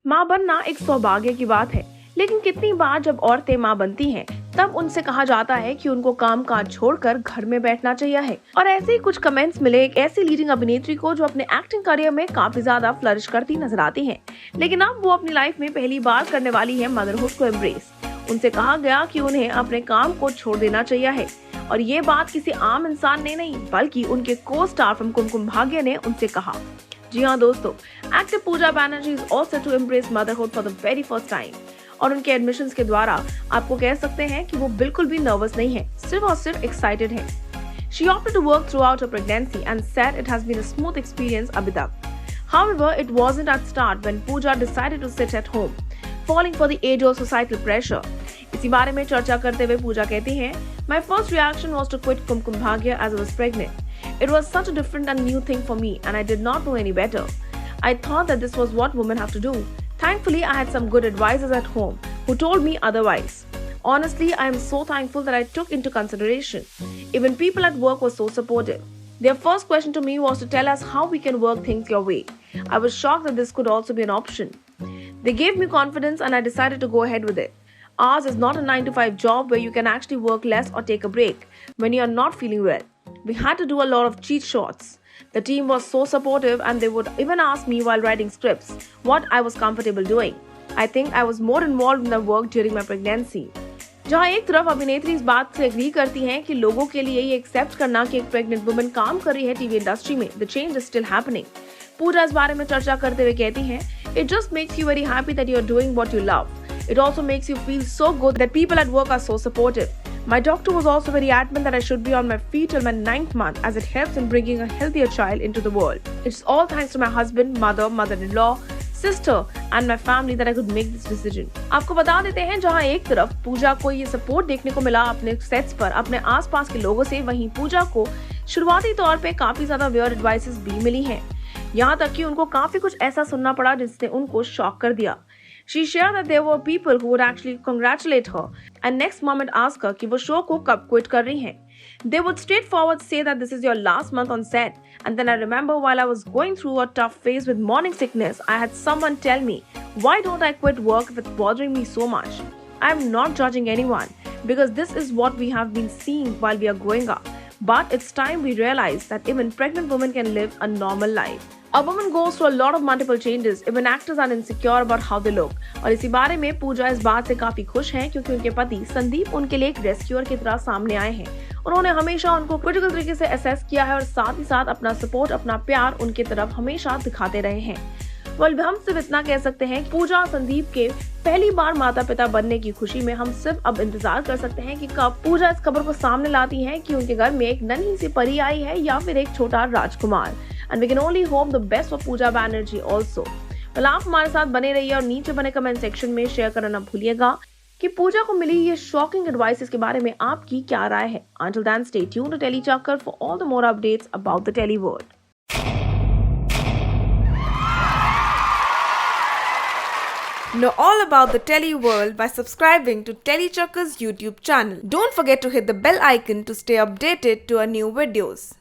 माँ बनना एक सौभाग्य की बात है, लेकिन कितनी बार जब औरतें माँ बनती हैं, तब उनसे कहा जाता है कि उनको काम काज छोड़कर घर में बैठना चाहिए है। और ऐसे ही कुछ कमेंट्स मिले एक ऐसी लीडिंग अभिनेत्री को जो अपने एक्टिंग करियर में काफी ज्यादा फ्लरिश करती नजर आती हैं। लेकिन अब वो अपनी लाइफ में पहली बार करने वाली है मदरहुड को एम्ब्रेस। उनसे कहा गया कि उन्हें अपने काम को छोड़ देना चाहिए है, और ये बात किसी आम इंसान ने नहीं बल्कि उनके को स्टार फिल्म कुमकुम भाग्य ने उनसे कहा। जी हाँ दोस्तों, actor Pooja Banerjee is all set to embrace motherhood for the very first time. और उनके एडमिशंस के द्वारा आपको कह सकते हैं कि वो बिल्कुल भी नर्वस नहीं है, सिर्फ और सिर्फ एक्साइटेड है। She opted to work throughout her pregnancy and said it has been a smooth experience अभी तक। However, it wasn't at start when Pooja decided to sit at home, falling for the age-old societal pressure। इसी बारे में चर्चा करते हुए पूजा कहती हैं, My first reaction was to quit Kumkum Bhagya as I was pregnant। It was such a different and new thing for me and I did not know any better। I thought that this was what women have to do। Thankfully, I had some good advisors at home who told me otherwise। Honestly, I am so thankful that I took into consideration। Even people at work were so supportive। Their first question to me was to tell us how we can work things your way। I was shocked that this could also be an option। They gave me confidence and I decided to go ahead with it। Ours is not a 9 to 5 job where you can actually work less or take a break when you are not feeling well। We had to do a lot of cheat shots। The team was so supportive and they would even ask me while writing scripts what I was comfortable doing। I think I was more involved in the work during my pregnancy। जहाँ एक तरफ अभिनेत्री इस बात से agree करती हैं कि लोगों के लिए ये एक्सेप्ट करना कि एक प्रेग्नेंट वुमन काम कर रही है टीवी इंडस्ट्री में, the change is still happening. Pooja इस बारे में चर्चा करते हुए कहती हैं, it just makes you very happy that you are doing what you love. It also makes you feel so good that people at work are so supportive। My doctor was also very adamant that I should be on my feet till my 9th month as it helps in bringing a healthier child into the world। It's all thanks to my husband, mother, mother-in-law, sister and my family that I could make this decision। आपको बता देते हैं, जहां एक तरफ पूजा को ये support देखने को मिला अपने सेट्स पर अपने आसपास के लोगों से, वहीं पूजा को शुरुआती तौर पे काफी ज्यादा वियर्ड एडवाइसेस भी मिली हैं। यहाँ तक कि उनको काफी कुछ ऐसा सुनना पड़ा जिसने उनको शॉक कर दिया। She shared that there were people who would actually congratulate her and next moment ask her कि वो शो को कब क्विट कर रही हैं। They would straightforward say that this is your last month on set। And then I remember while I was going through a tough phase with morning sickness, I had someone tell me, why don't I quit work if it's bothering me so much? I am not judging anyone because this is what we have been seeing while we are growing up। But it's time we realize that even pregnant women can live a normal life। A woman goes through a lot of multiple changes। Even actors are insecure about how they look। और इसी बारे में पूजा इस बात से काफी खुश हैं क्योंकि उनके पति संदीप उनके लिए एक रेस्क्यूअर की तरह सामने आए हैं। उन्होंने हमेशा उनको क्रिटिकल तरीके से असेस किया है और साथ ही साथ अपना सपोर्ट, अपना प्यार उनके तरफ हमेशा दिखाते रहे हैं। हम सिर्फ इतना कह सकते हैं, पूजा और संदीप के पहली बार माता पिता बनने की खुशी में हम सिर्फ अब इंतजार कर सकते हैं कि कब पूजा इस खबर को सामने लाती हैं कि उनके घर में एक नन्ही सी परी आई है या फिर एक छोटा राजकुमार। And we can only hope the best for Pooja Banerjee also। आप हमारे साथ बने रहिए और नीचे बने कमेंट सेक्शन में शेयर करना ना भूलिएगा कि पूजा को मिली ये शॉकिंग एडवाइसेस के बारे में आपकी क्या राय है। Until then, stay tuned to Telly Chakkar for all the more updates about the Telly world। Know all about the Telly world by subscribing to Telly Chakkar's YouTube channel। Don't forget to hit the bell icon to stay updated to our new videos।